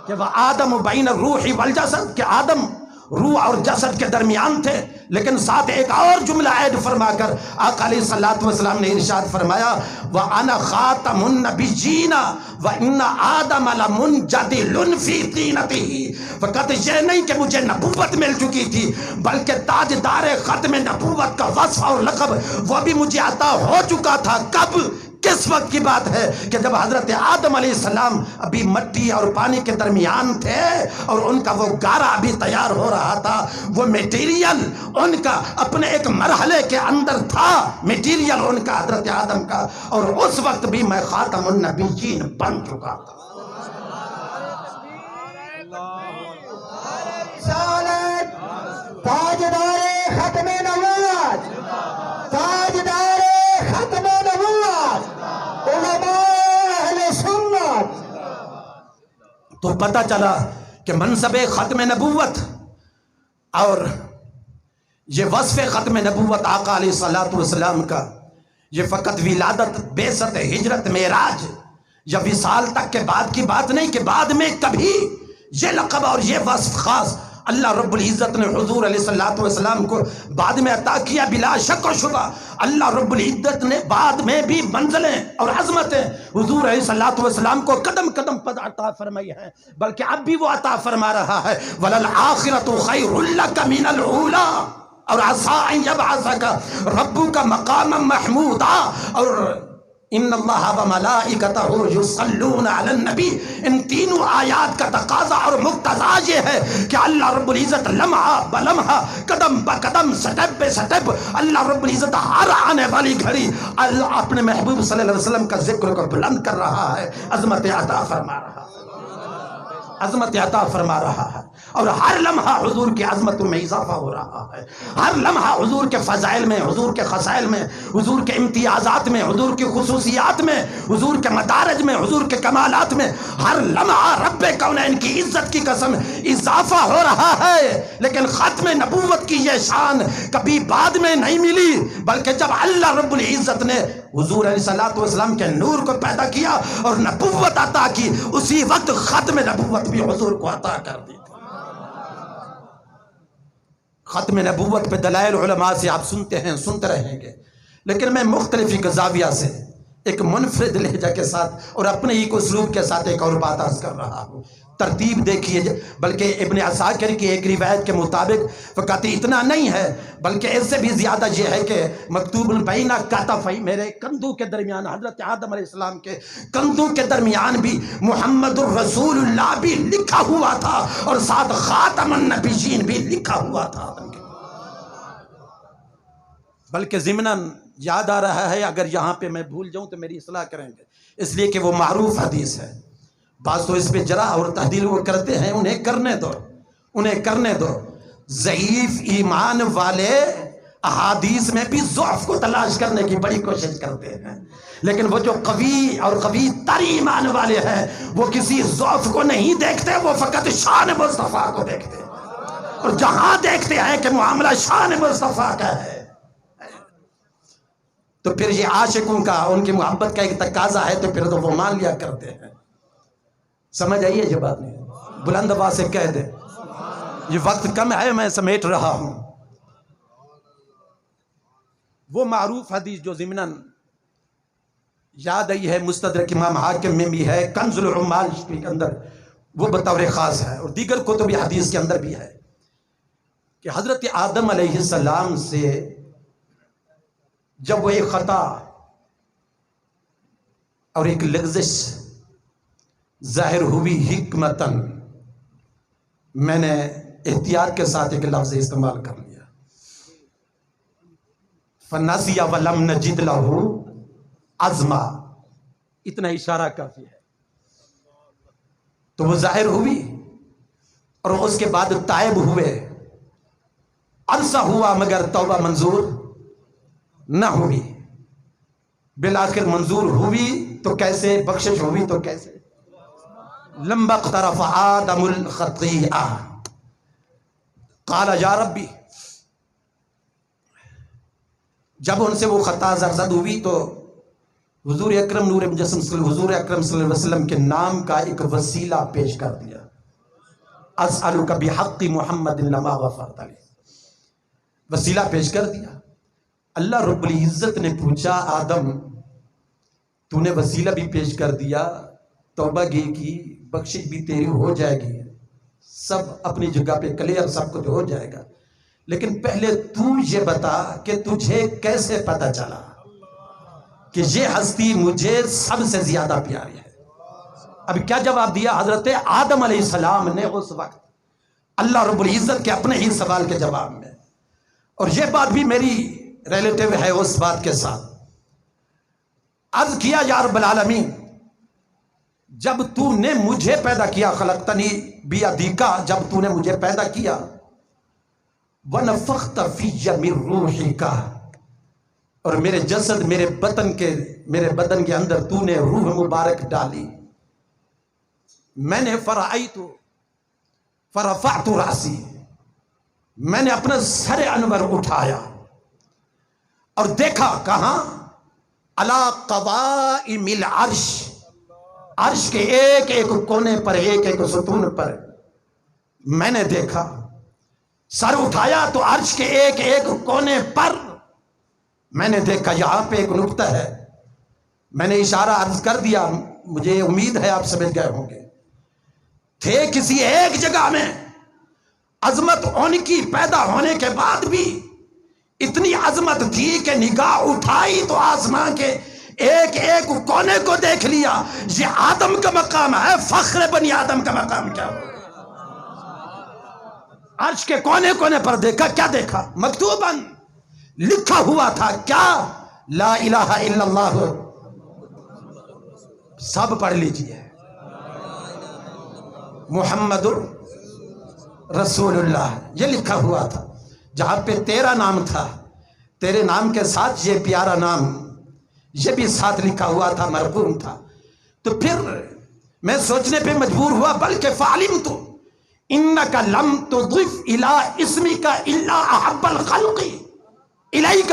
کہ وہ آدم بین الروح والجسد، کہ آدم روح اور جسد کے درمیان تھے، لیکن ساتھ ایک اور جملہ ایڈ فرما کر آقا علیہ الصلوۃ والسلام نے ارشاد فرمایا وَأَنَا خَاتَمُ النَّبِيِّينَ وَإِنَّ آدَمَ لَمُنْجَدِلٌ فِي طِينَتِهِ، فقط یہ نہیں کہ مجھے نبوت مل چکی تھی بلکہ تاجدار ختم نبوت کا وصف اور لقب وہ بھی مجھے عطا ہو چکا تھا۔ کب؟ کس وقت کی بات ہے کہ جب حضرت آدم علیہ السلام ابھی مٹی اور پانی کے درمیان تھے اور ان کا وہ گارا ابھی تیار ہو رہا تھا، وہ میٹیریل ان کا اپنے ایک مرحلے کے اندر تھا، میٹیریل ان کا حضرت آدم کا، اور اس وقت بھی میں خاتم النبیین بن چکا تھا۔ تاجدار ختم نبوت، تاجدار ختم نبوت، علماء اہل سنت۔ تو پتہ چلا کہ منصب ختم نبوت اور یہ وصف ختم نبوت آقا علیہ الصلوۃ والسلام کا، یہ فقط ولادت، بعثت، ہجرت، معراج یا وصال تک کے بعد کی بات نہیں، کہ بعد میں کبھی یہ لقب اور یہ وصف خاص اللہ رب العزت نے حضور علیہ الصلوۃ والسلام کو بعد میں عطا کیا۔ بلا شک و شبہ اللہ رب العزت نے بعد میں بھی منزلیں اور عظمتیں حضور علیہ الصلوۃ والسلام کو قدم قدم پر عطا فرمائی ہیں، بلکہ اب بھی وہ عطا فرما رہا ہے وَلَلْآخِرَةُ خَيْرٌ لَكَ مِنَ الْأُولَىٰ، اور عَسَىٰ أَن يَبْعَثَكَ رَبُّكَ مَقَامًا مَحْمُودًا، اور ان اللہ وملائکتہ یصلون علی النبی، ان تینوں آیات کا تقاضا اور مقتضا یہ ہے کہ اللہ رب العزت لمحہ بلمحہ، قدم بقدم، سٹیپ بے سٹیپ، اللہ رب العزت ہر آنے والی گھڑی اللہ اپنے محبوب صلی اللہ علیہ وسلم کا ذکر کو بلند کر رہا ہے، عظمت عطا فرما رہا ہے، عظمت عطا فرما رہا ہے، اور ہر لمحہ حضور کی عظمت میں اضافہ ہو رہا ہے، ہر لمحہ حضور کے فضائل میں، حضور کے خصائل میں، حضور کے امتیازات میں، حضور کی خصوصیات میں، حضور کے مدارج میں، حضور کے کمالات میں، ہر لمحہ رب کونین کی عزت کی قسم اضافہ ہو رہا ہے۔ لیکن ختم نبوت کی یہ شان کبھی بعد میں نہیں ملی، بلکہ جب اللہ رب العزت نے حضور علیہ الصلوۃ والسلام کے نور کو پیدا کیا اور نبوت عطا کی، اسی وقت ختم نبوت بھی حضور کو عطا کر دی۔ ختم نبوت پہ دلائل علماء سے آپ سنتے ہیں، سنتے رہیں گے، لیکن میں مختلف ایک زاویہ سے ایک منفرد لہجہ کے ساتھ اور اپنے ہی اسلوب کے ساتھ ایک اور بات عرض کر رہا ہوں۔ ترتیب دیکھیے، بلکہ ابن عساکر کی ایک روایت کے مطابق فقط اتنا نہیں ہے بلکہ اس سے بھی زیادہ یہ ہے کہ مکتوب بین کتفی، میرے کندھوں کے درمیان، حضرت آدم علیہ السلام کے کندھوں کے درمیان بھی محمد الرسول اللہ بھی لکھا ہوا تھا، اور ساتھ خاتم النبیین بھی لکھا ہوا تھا۔ بلکہ ضمناً یاد آ رہا ہے، اگر یہاں پہ میں بھول جاؤں تو میری اصلاح کریں گے، اس لیے کہ وہ معروف حدیث ہے، بعض تو اس پہ جرح اور تعدیل وہ کرتے ہیں، انہیں کرنے دو، انہیں کرنے دو۔ ضعیف ایمان والے احادیث میں بھی ضعف کو تلاش کرنے کی بڑی کوشش کرتے ہیں، لیکن وہ جو قوی اور قوی تر ایمان والے ہیں وہ کسی ضعف کو نہیں دیکھتے، وہ فقط شان مصطفیٰ کو دیکھتے ہیں، اور جہاں دیکھتے ہیں کہ معاملہ شان مصطفیٰ کا ہے تو پھر یہ عاشقوں کا، ان کی محبت کا ایک تقاضا ہے تو پھر تو وہ مان لیا کرتے ہیں۔ سمجھ آئیے یہ بات نہیں، بلند آواز سے کہہ دے، یہ وقت کم ہے، میں سمیٹ رہا ہوں۔ وہ معروف حدیث جو ضمناً یاد آئی ہے، مستدرک امام حاکم میں بھی ہے، کنز العمال کے اندر وہ بطور خاص ہے، اور دیگر کتب حدیث کے اندر بھی ہے کہ حضرت آدم علیہ السلام سے جب وہ ایک خطا اور ایک لغزش ظاہر ہوئی حکمتاً، میں نے احتیاط کے ساتھ ایک لفظ استعمال کر لیا، فنسی ولم نجد لہ عزما، اتنا اشارہ کافی ہے۔ تو وہ ظاہر ہوئی اور اس کے بعد تائب ہوئے، عرصہ ہوا مگر توبہ منظور نہ ہوئی، بالآخر منظور ہوئی تو کیسے، بخشش ہوئی تو کیسے؟ لما اقترف آدم الخطیئہ قال یا ربی، جب ان سے وہ خطا زرزد ہوئی تو حضور اکرم نور مجسم حضور اکرم صلی اللہ علیہ وسلم کے نام کا ایک وسیلہ پیش کر دیا، اسألک بحق محمد لما غفرت لی، وسیلہ پیش کر دیا۔ اللہ رب العزت نے پوچھا آدم تو نے وسیلہ بھی پیش کر دیا، توبہ کی، بخشش بھی تیری ہو جائے گی، سب اپنی جگہ پہ کلیئر، سب کچھ ہو جائے گا، لیکن پہلے تو یہ بتا کہ تجھے کیسے پتہ چلا کہ یہ ہستی مجھے سب سے زیادہ پیاری ہے؟ اب کیا جواب دیا حضرت آدم علیہ السلام نے اس وقت اللہ رب العزت کے اپنے ہی سوال کے جواب میں؟ اور یہ بات بھی میری ریلیٹیو ہے اس بات کے ساتھ۔ عرض کیا یا رب العالمین، جب تو نے مجھے پیدا کیا، خلقتنی بیدیک، جب تو نے مجھے پیدا کیا، ونفخت فی من روحک، اور میرے جسد، میرے بدن کے اندر تو نے روح مبارک ڈالی، میں نے فرفعت راسی، میں نے اپنا سر انور اٹھایا اور دیکھا کہاں؟ علی قوائم العرش، عرش کے ایک ایک کونے پر، ایک ایک ستون پر میں نے دیکھا، سر اٹھایا تو عرش کے ایک ایک کونے پر میں نے دیکھا۔ یہاں پہ ایک نقطہ ہے، میں نے اشارہ عرض کر دیا، مجھے امید ہے آپ سمجھ گئے ہوں گے۔ تھے کسی ایک جگہ میں، عظمت ان کی پیدا ہونے کے بعد بھی اتنی عظمت تھی کہ نگاہ اٹھائی تو آسمان کے ایک ایک کونے کو دیکھ لیا۔ یہ آدم کا مقام ہے، فخر بنی آدم کا مقام کیا ہو؟ عرش کے کونے کونے پر دیکھا، کیا دیکھا؟ مکتوباً لکھا ہوا تھا، کیا؟ لا الہ الا اللہ، سب پڑھ لیجئے، محمد رسول اللہ، یہ لکھا ہوا تھا۔ جہاں پہ تیرا نام تھا، تیرے نام کے ساتھ یہ پیارا نام، یہ بھی ساتھ لکھا ہوا تھا، مرقوم تھا۔ تو پھر میں سوچنے پہ مجبور ہوا، بلکہ فعلمت انک لم تضف الی اسمک الا احب الخلق الیک،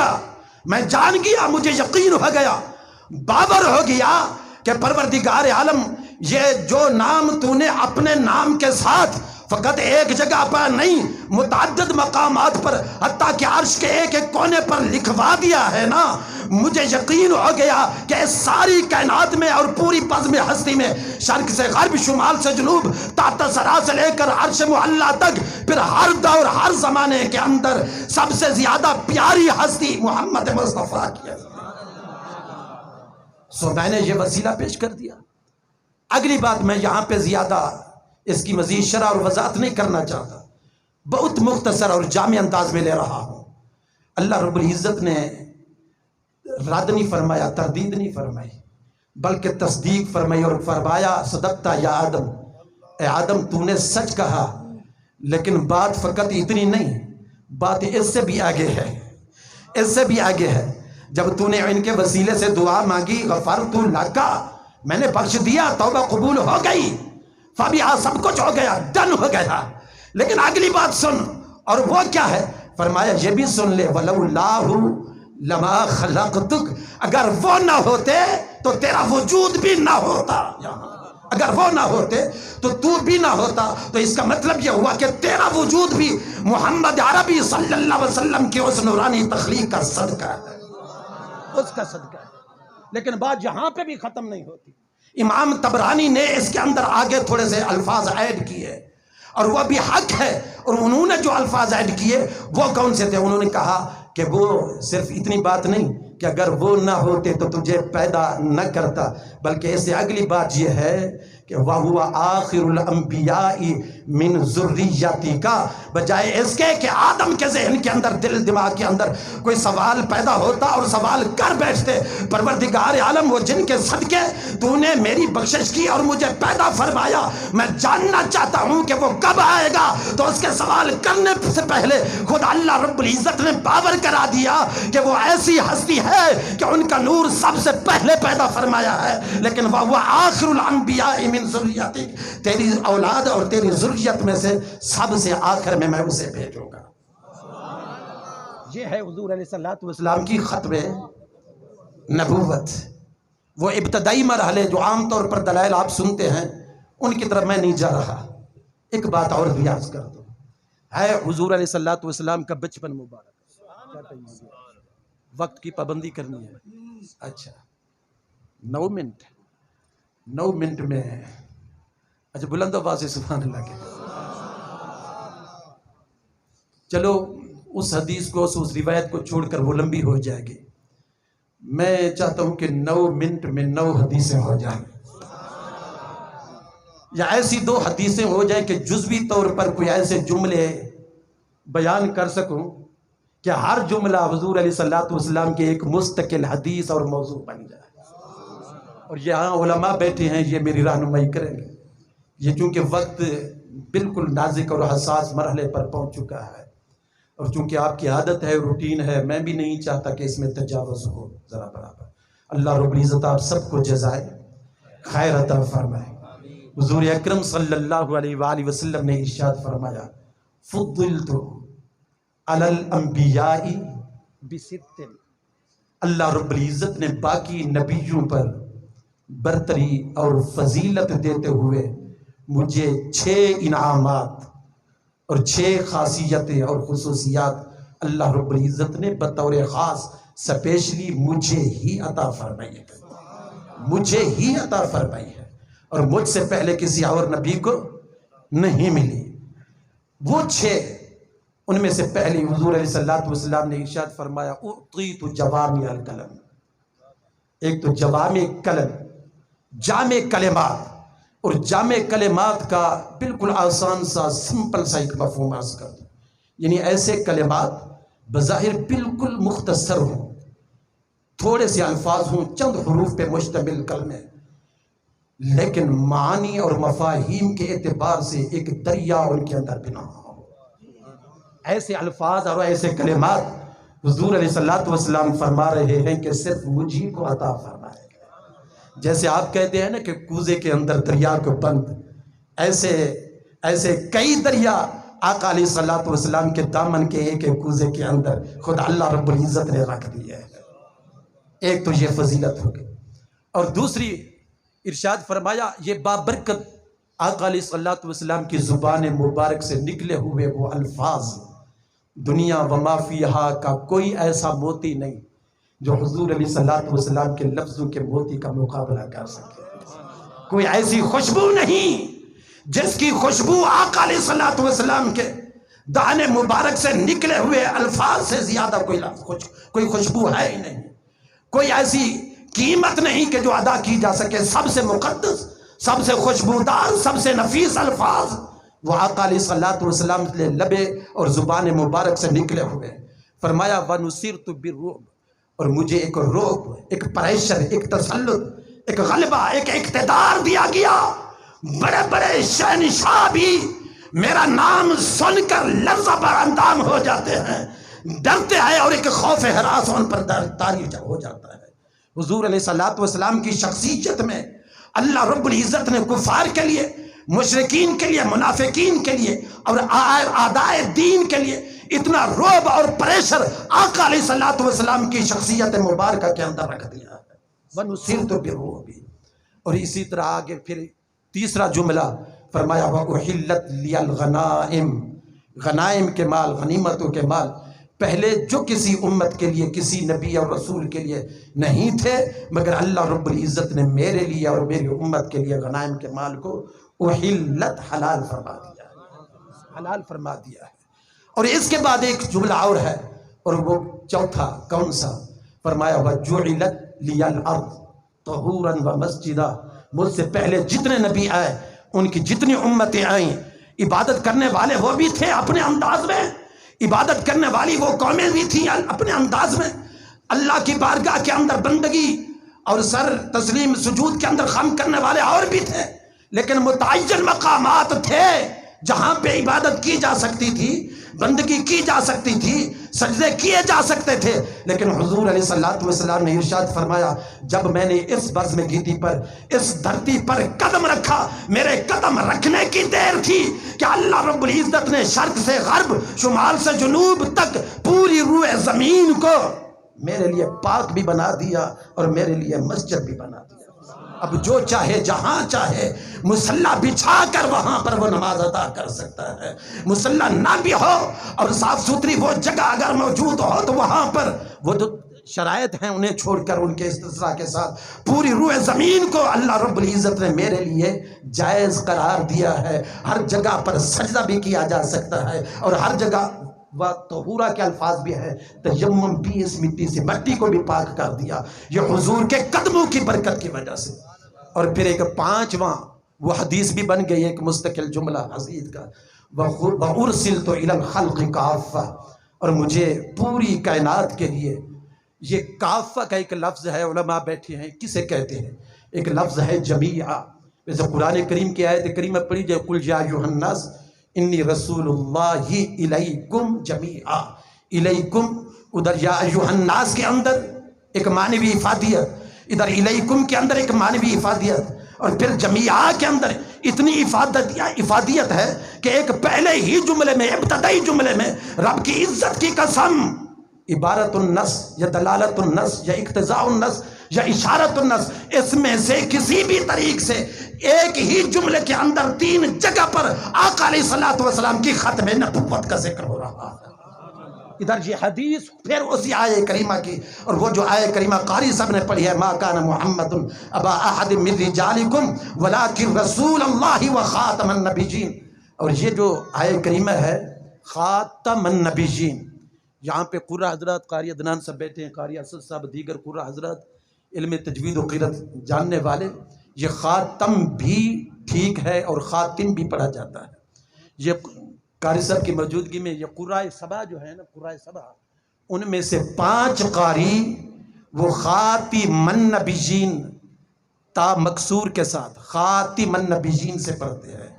میں جان گیا، مجھے یقین ہو گیا، باور ہو گیا کہ پروردگار عالم، یہ جو نام تو نے اپنے نام کے ساتھ فقط ایک جگہ پر نہیں، متعدد مقامات پر، حتیٰ کہ عرش کے ایک ایک کونے پر لکھوا دیا ہے نا، مجھے یقین ہو گیا کہ اس ساری کائنات میں اور پوری بزم ہستی میں، شرق سے غرب، شمال سے جنوب، تحت ثری سے لے کر عرش معلی تک، پھر ہر دور ہر زمانے کے اندر سب سے زیادہ پیاری ہستی محمد مصطفیٰ کی ہے۔ سو میں نے یہ وسیلہ پیش کر دیا۔ اگلی بات میں یہاں پہ زیادہ اس کی مزید شرح اور وضاحت نہیں کرنا چاہتا، بہت مختصر اور جامع انداز میں لے رہا ہوں۔ اللہ رب العزت نے رد نہیں فرمایا، تردید نہیں فرمائی، بلکہ تصدیق فرمائی اور فرمایا صدقتا یا آدم، اے آدم تو نے سچ کہا، لیکن بات فقط اتنی نہیں، بات اس سے بھی آگے ہے، اس سے بھی آگے ہے۔ جب تو نے ان کے وسیلے سے دعا مانگی، غفرت لکا، میں نے بخش دیا، توبہ قبول ہو گئی، فبیا سب کچھ ہو گیا، ڈن ہو گیا، لیکن اگلی بات سن، اور وہ کیا ہے؟ فرمایا یہ بھی سن لے، وَلَوْلَاهُ لَمَا خَلَقْتُكَ، اگر وہ نہ ہوتے تو تیرا وجود بھی نہ ہوتا، اگر وہ نہ ہوتے تو بھی نہ ہوتا۔ تو اس کا مطلب یہ ہوا کہ تیرا وجود بھی محمد عربی صلی اللہ علیہ وسلم کی اس نورانی تخلیق کا صدقہ ہے۔ اس کا صدقہ ہے. لیکن بات یہاں پہ بھی ختم نہیں ہوتی. امام طبرانی نے اس کے اندر آگے تھوڑے سے الفاظ ایڈ کیے اور وہ بھی حق ہے. اور انہوں نے جو الفاظ ایڈ کیے وہ کون سے تھے؟ انہوں نے کہا کہ وہ صرف اتنی بات نہیں کہ اگر وہ نہ ہوتے تو تجھے پیدا نہ کرتا، بلکہ اس سے اگلی بات یہ ہے کہ وَهُوَ آخِرُ الْأَنْبِيَاءِ مِنْ ذُرِّيَّتِكَ، بجائے اس کے کہ آدم کے ذہن کے اندر، دل دماغ کے اندر کوئی سوال پیدا ہوتا اور سوال کر بیٹھتے، پروردگار عالم وہ جن کے صدقے تو نے میری بخشش کی اور مجھے پیدا فرمایا، میں جاننا چاہتا ہوں کہ وہ کب آئے گا. تو اس کے سوال کرنے سے پہلے خود اللہ رب العزت نے باور کرا دیا کہ وہ ایسی ہستی ہے کہ ان کا نور سب سے پہلے پیدا فرمایا ہے. لیکن وہ آخر الانبیاء من ذریتک، تیری اولاد اور تیری ذریت میں سے سب سے آخر میں اسے بھیجوں گا. یہ ہے حضور علیہ الصلوۃ والسلام کی ختم نبوت. وہ ابتدائی مرحلے جو عام طور پر دلائل آپ سنتے ہیں ان کی طرف میں نہیں جا رہا. ایک بات اور بھی عرض کر دوں، ہے حضور علیہ الصلوۃ والسلام کا بچپن مبارک. وقت کی پابندی کرنی ہے. اچھا 9 منٹ میں، اچھا بلند آواز سے سبحان اللہ کے. چلو اس حدیث کو، اس روایت کو چھوڑ کر وہ لمبی ہو جائے گی. میں چاہتا ہوں کہ 9 منٹ میں 9 حدیثیں ہو جائیں، یا ایسی 2 حدیثیں ہو جائیں کہ جزوی طور پر کوئی ایسے جملے بیان کر سکوں کہ ہر جملہ حضور علیہ الصلوۃ والسلام کے ایک مستقل حدیث اور موضوع بن جائے. اور یہاں علماء بیٹھے ہیں، یہ میری رہنمائی کریں گے. یہ چونکہ وقت بالکل نازک اور حساس مرحلے پر پہنچ چکا ہے، اور چونکہ آپ کی عادت ہے، روٹین ہے، میں بھی نہیں چاہتا کہ اس میں تجاوز ہو ذرا برابر. اللہ رب العزت آپ سب کو جزائے خیر عطا فرمائے. حضور اکرم صلی اللہ علیہ وآلہ وسلم نے ارشاد فرمایا، فضلت علی الانبیاء بست. اللہ رب العزت نے باقی نبیوں پر برتری اور فضیلت دیتے ہوئے مجھے 6 انعامات اور 6 خاصیتیں اور خصوصیات اللہ رب العزت نے بطور خاص سپیشلی مجھے ہی عطا فرمائی ہے. مجھے ہی عطا فرمائی ہے، اور مجھ سے پہلے کسی اور نبی کو نہیں ملی. وہ 6، ان میں سے پہلی حضور علیہ الصلوۃ والسلام نے ارشاد فرمایا، اعطیت جوامع الکلم. ایک تو جوامع کلم، جامع کلمات. اور جامع کلمات کا بالکل آسان سا سمپل سا ایک مفہوم عرض کر دوں، یعنی ایسے کلمات بظاہر بالکل مختصر ہوں، تھوڑے سے الفاظ ہوں، چند حروف پہ مشتمل کلمے، لیکن معانی اور مفاہیم کے اعتبار سے ایک دریا ان کے اندر بنا ہو. ایسے الفاظ اور ایسے کلمات حضور علیہ الصلوۃ والسلام فرما رہے ہیں کہ صرف مجھے کو عطا فرمائے گا. جیسے آپ کہتے ہیں نا کہ کوزے کے اندر دریا کو بند، ایسے کئی دریا آقا علیہ الصلوۃ والسلام کے دامن کے ایک کوزے کے اندر خود اللہ رب العزت نے رکھ دیا ہے. ایک تو یہ فضیلت ہو گئی، اور دوسری ارشاد فرمایا یہ بابرکت آقا علیہ الصلوۃ والسلام کی زبان مبارک سے نکلے ہوئے وہ الفاظ، دنیا و ما فیہا کا کوئی ایسا موتی نہیں جو حضور علیہ الصلوۃ والسلام کے لفظوں کے موتی کا مقابلہ کر سکے. کوئی ایسی خوشبو نہیں جس کی خوشبو آقا علیہ الصلوۃ والسلام کے دانے مبارک سے نکلے ہوئے الفاظ سے زیادہ کوئی خوشبو ہے ہی نہیں. کوئی ایسی قیمت نہیں کہ جو ادا کی جا سکے. سب سے مقدس، سب سے خوشبودار، سب سے نفیس الفاظ وہ آقا علیہ الصلوۃ والسلام کے لبے اور زبان مبارک سے نکلے ہوئے. فرمایا وَنُصِرْتُ بِالرُّعْبِ، اور مجھے ایک رعب، ایک پریشر، ایک تسلط، ایک غلبہ، ایک اقتدار دیا گیا. بڑے بڑے شہنشاہ بھی میرا نام سن کر لرزہ بر اندام ہو جاتے ہیں، ڈرتے ہیں، اور ایک خوف ہراس ان پر طاری ہو جاتا ہے. حضور علیہ الصلوۃ والسلام کی شخصیت میں اللہ رب العزت نے کفار کے لیے، مشرکین کے لیے، منافقین کے لیے اور اعدائے دین کے لیے اتنا رعب اور پریشر آقا علیہ الصلوۃ والسلام کی شخصیت مبارکہ کے اندر رکھ دیا ہے. وَنُصِرْتُ بِالرُّعْبِ. اور اسی طرح آگے پھر تیسرا جملہ فرمایا وَأُحِلَّتْ لِيَ الْغَنَائِمُ، غنائم کے مال، غنیمتوں کے مال پہلے جو کسی امت کے لیے کسی نبی اور رسول کے لیے نہیں تھے، مگر اللہ رب العزت نے میرے لیے اور میری امت کے لیے غنائم کے مال کو احلت حلال فرما دیا ہے، حلال فرما دیا ہے۔ اور اس کے بعد ایک جملہ اور ہے، اور وہ چوتھا کون سا؟ فرمایا وَجُعِلَتْ لِيَ الْأَرْضُ طَهُورًا وَمَسْجِدًا۔ مجھ سے پہلے جتنے نبی آئے، ان کی جتنی امتیں آئیں، عبادت کرنے والے وہ بھی تھے اپنے انداز میں، عبادت کرنے والی وہ قومیں بھی تھیں اپنے انداز میں، اللہ کی بارگاہ کے اندر بندگی اور سر تسلیم سجود کے اندر خم کرنے والے اور بھی تھے، لیکن متعین مقامات تھے جہاں پہ عبادت کی جا سکتی تھی، بندگی کی جا سکتی تھی، سجدے کیے جا سکتے تھے۔ لیکن حضور علیہ السلام نے ارشاد فرمایا، جب میں نے اس بزم گیتی پر، اس دھرتی پر قدم رکھا، میرے قدم رکھنے کی دیر تھی کہ اللہ رب العزت نے شرق سے غرب، شمال سے جنوب تک پوری روح زمین کو میرے لیے پاک بھی بنا دیا اور میرے لیے مسجد بھی بنا دیا۔ اب جو چاہے جہاں چاہے مصلی بچھا کر وہاں پر وہ نماز ادا کر سکتا ہے، مصلی نہ بھی ہو اور صاف ستھری وہ جگہ اگر موجود ہو تو وہاں پر وہ جو شرائط ہیں انہیں چھوڑ کر ان کے استثناء کے ساتھ پوری روح زمین کو اللہ رب العزت نے میرے لیے جائز قرار دیا ہے۔ ہر جگہ پر سجدہ بھی کیا جا سکتا ہے، اور ہر جگہ طہورا کے الفاظ بھی ہے، تیمم بھی، اس مٹی سے مٹی کو بھی پاک کر دیا، یہ حضور کے قدموں کی برکت کی وجہ سے۔ اور پھر ایک پانچواں وہ حدیث بھی بن گئی، ایک مستقل جملہ حدیث کا، وَأُرْسِلْتُ إِلَى الْخَلْقِ كَافَّةً، اور مجھے پوری کائنات کے لیے، یہ کافہ کا ایک لفظ ہے، علماء بیٹھے ہیں کسے کہتے ہیں، ایک لفظ ہے جمیعہ۔ جیسے قرآن کریم کی آیت کریمہ پڑھی جائے، قُلْ يَا أَيُّهَا النَّاسُ انی رسول اللہ الیکم جمیعا، الیکم، ادھر یا ایھا الناس کے اندر ایک معنوی افادیت، ادھر الیکم کے اندر ایک معنوی افادیت، اور پھر جمیعا کے اندر اتنی افادیت ہے کہ ایک پہلے ہی جملے میں، ابتدائی جملے میں رب کی عزت کی قسم، عبارت النص یا دلالت النص یا اقتضاء النص یا اشارت النص، اس میں سے کسی بھی طریق سے ایک ہی جملے کے اندر 3 جگہ پر آقا علیہ السلام کی ختم نبوت کا ذکر ہو رہا ہے۔ ادھر یہ حدیث پھر اسی آیہ کریمہ کی، اور وہ جو آیہ کریمہ قاری صاحب نے پڑھی ہے، ما کان محمد ابا احد من رجالکم ولکن رسول اللہ وخاتم النبیین، اور یہ جو آیہ کریمہ ہے خاتم النبیین، یہاں پہ قرہ حضرات، قاری عدنان صاحب بیٹھے ہیں، قاری اسد صاحب، دیگر قرہ حضرات، علم تجوید و قرأت جاننے والے، یہ خاتم بھی ٹھیک ہے اور خاتم بھی پڑھا جاتا ہے۔ یہ قاری صاحب کی موجودگی میں یہ قرائے سبا جو ہے نا، قرائے سبا، ان میں سے 5 قاری وہ خاتم النبیین تا مکسور کے ساتھ خاتم النبیین سے پڑھتے ہیں،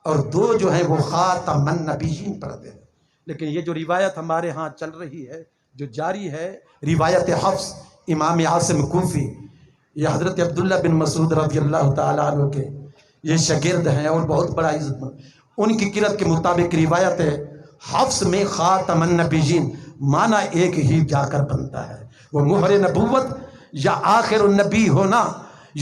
اور 2 جو ہیں وہ خاتم النبیین پڑھتے ہیں۔ لیکن یہ جو روایت ہمارے ہاں چل رہی ہے، جو جاری ہے، روایت حفص امام عاصم کوفی، یہ حضرت عبداللہ بن مسعود رضی اللہ تعالیٰ عنہ کے یہ شاگرد ہیں اور بہت بڑا عزت مند، ان کی قرأت کے مطابق روایت ہے، حفص میں خاتم النبیین معنی ایک ہی جا کر بنتا ہے، وہ مہر نبوت یا آخر النبی ہونا،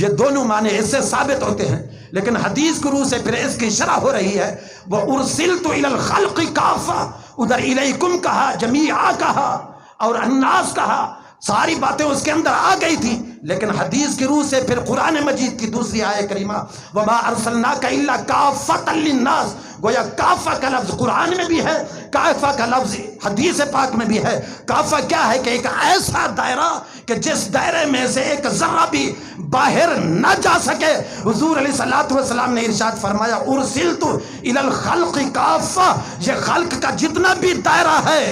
یہ دونوں معنی اس سے ثابت ہوتے ہیں۔ لیکن حدیث کی روح سے پھر اس کی شرح ہو رہی ہے، وَأُرْسِلْتُ إِلَى الْخَلْقِ كَافَّةً، ادھر الیکم کہا، جمیعا کہا اور الناس کہا، ساری باتیں اس کے اندر آ گئی تھیں، لیکن حدیث کی روح سے پھر قرآن مجید کی دوسری آیہ کریمہ وَمَا أَرْسَلْنَاكَ إِلَّا كَافَّةً لِلنَّاسِ، گویا کافہ کا لفظ قرآن میں بھی ہے، کافہ کا لفظ حدیث پاک میں بھی ہے۔ کافہ کیا ہے کہ ایک ایسا دائرہ کہ جس دائرے میں سے ایک ذرہ بھی باہر نہ جا سکے۔ حضور علیہ السلام نے ارشاد فرمایا، ارسلت الی الخلق کافہ، یہ خلق کا جتنا بھی دائرہ ہے،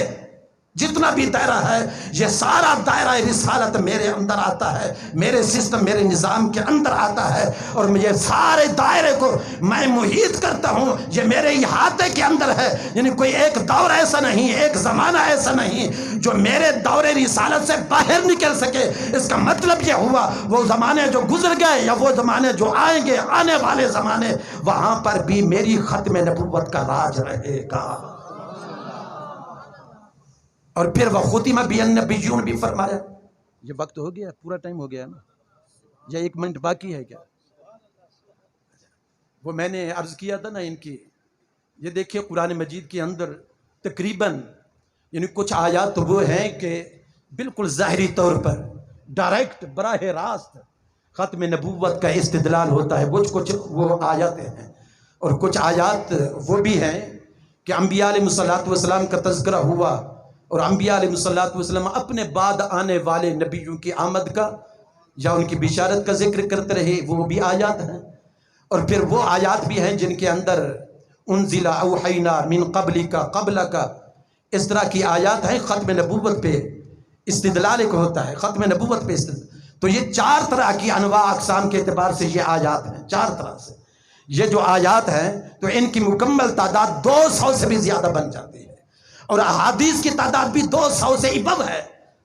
جتنا بھی دائرہ ہے، یہ سارا دائرہ رسالت میرے اندر آتا ہے، میرے سسٹم، میرے نظام کے اندر آتا ہے، اور یہ سارے دائرے کو میں محیط کرتا ہوں، یہ میرے احاطے کے اندر ہے۔ یعنی کوئی ایک دور ایسا نہیں، ایک زمانہ ایسا نہیں جو میرے دور رسالت سے باہر نکل سکے۔ اس کا مطلب یہ ہوا، وہ زمانے جو گزر گئے یا وہ زمانے جو آئیں گے، آنے والے زمانے، وہاں پر بھی میری ختم نبوت کا راج رہے گا۔ اور پھر وہ ختم بالنبیون بھی فرمایا۔ یہ وقت ہو گیا، پورا ٹائم ہو گیا نا، یا 1 منٹ باقی ہے کیا؟ وہ میں نے عرض کیا تھا نا ان کی، یہ دیکھیے قرآن مجید کے اندر تقریباً یعنی کچھ آیات تو وہ ہیں کہ بالکل ظاہری طور پر ڈائریکٹ براہ راست ختم نبوت کا استدلال ہوتا ہے، کچھ وہ آیاتیں ہیں، اور کچھ آیات وہ بھی ہیں کہ انبیاء علیہ الصلوۃ والسلام کا تذکرہ ہوا اور انبیاء علیہ الصلوۃ والسلام اپنے بعد آنے والے نبیوں کی آمد کا یا ان کی بشارت کا ذکر کرتے رہے، وہ بھی آیات ہیں۔ اور پھر وہ آیات بھی ہیں جن کے اندر انزل اوحینا من قبلک قبلک، اس طرح کی آیات ہیں۔ ختم نبوت پہ استدلال ایک ہوتا ہے، ختم نبوت پہ استدلال، تو یہ 4 طرح کی انواع اقسام کے اعتبار سے یہ آیات ہیں، 4 طرح سے یہ جو آیات ہیں، تو ان کی مکمل تعداد 200 سے بھی زیادہ بن جاتی ہے، اور احادیث کی تعداد بھی 200 سے ابو ہے،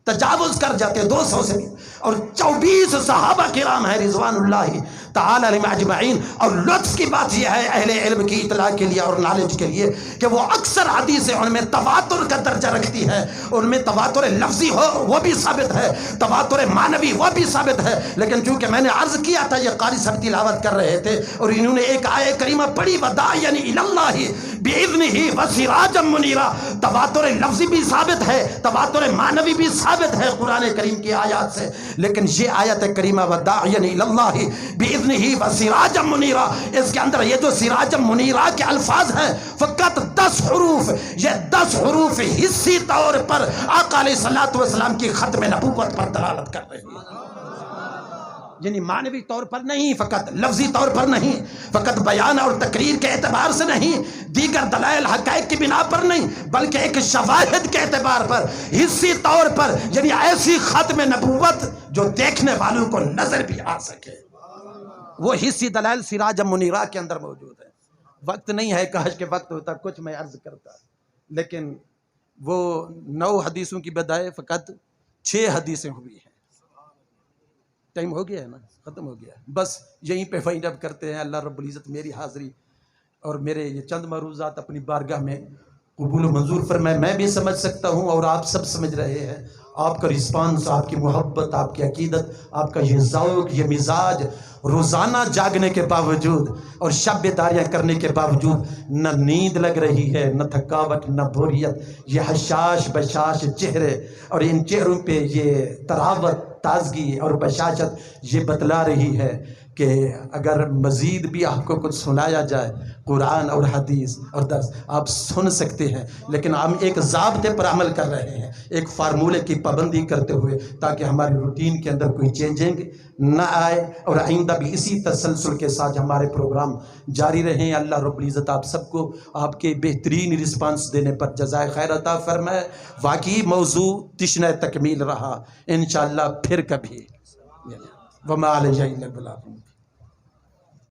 تجاوز کر جاتے ہیں 200 سے بھی، اور 24 صحابہ کرام ہیں رضوان اللہ تعالی علیہم اجمعین۔ اور لطف کی بات یہ ہے اہل علم کی اطلاع کے لیے اور نالج کے لیے کہ وہ اکثر حدیثیں ان میں تواتر کا درجہ رکھتی ہے، ان میں تواتر لفظی ہو وہ بھی ثابت ہے، تواتر معنوی وہ بھی ثابت ہے، لیکن چونکہ میں نے عرض کیا تھا یہ قاری صاحب تلاوت کر رہے تھے اور انہوں نے ایک آیہ کریمہ پڑھی وداعیا الی اللہ بإذنہ وسراجا منیرا، تواتر لفظی بھی ثابت ہے، تواتر معنوی بھی ثابت ہے قرآن کریم کی آیات سے، لیکن یہ آیت کریمہ وداعیا الی اللہ بإذنہ وسراجا منیرا، اس کے اندر یہ جو سراجا منیرا کے الفاظ ہیں فقط 10 حروف، یہ 10 حروف حصی طور پر آقا علیہ الصلوۃ والسلام کی ختم نبوت پر دلالت کر رہے ہیں، یعنی معنوی طور پر نہیں، فقط لفظی طور پر نہیں، فقط بیان اور تقریر کے اعتبار سے نہیں، دیگر دلائل حقائق کی بنا پر نہیں، بلکہ ایک شواہد کے اعتبار پر، حصی طور پر، یعنی ایسی ختم نبوت جو دیکھنے والوں کو نظر بھی آ سکے، وہ حصی دلائل سراج منیرہ کے اندر موجود ہے۔ وقت نہیں ہے، کاش کہ وقت ہوتا کچھ میں عرض کرتا، لیکن وہ 9 حدیثوں کی بجائے فقط 6 حدیثیں ہوئی ہیں۔ ٹائم ہو گیا ہے نا، ختم ہو گیا ہے، بس یہیں پہ فائنڈ اپ کرتے ہیں۔ اللہ رب العزت میری حاضری اور میرے یہ چند معروضات اپنی بارگاہ میں قبول و منظور فرمائے۔ میں بھی سمجھ سکتا ہوں اور آپ سب سمجھ رہے ہیں، آپ کا رسپانس، آپ کی محبت، آپ کی عقیدت، آپ کا یہ ذوق، یہ مزاج، روزانہ جاگنے کے باوجود اور شب بیداریاں کرنے کے باوجود نہ نیند لگ رہی ہے، نہ تھکاوٹ، نہ بوریت، یہ حشاش بشاش چہرے اور ان چہروں پہ یہ تراوت، تازگی اور بشاشت یہ بتلا رہی ہے کہ اگر مزید بھی آپ کو کچھ سنایا جائے قرآن اور حدیث اور درس آپ سن سکتے ہیں، لیکن ہم ایک ضابطے پر عمل کر رہے ہیں، ایک فارمولے کی پابندی کرتے ہوئے، تاکہ ہماری روٹین کے اندر کوئی چینجنگ نہ آئے اور آئندہ بھی اسی تسلسل کے ساتھ ہمارے پروگرام جاری رہیں۔ اللہ رب العزت آپ سب کو آپ کے بہترین رسپانس دینے پر جزائے خیر عطا فرمائے۔ واقعی موضوع تشنہ تکمیل رہا، انشاءاللہ پھر کبھی۔ وما علیہ الا البلاغ۔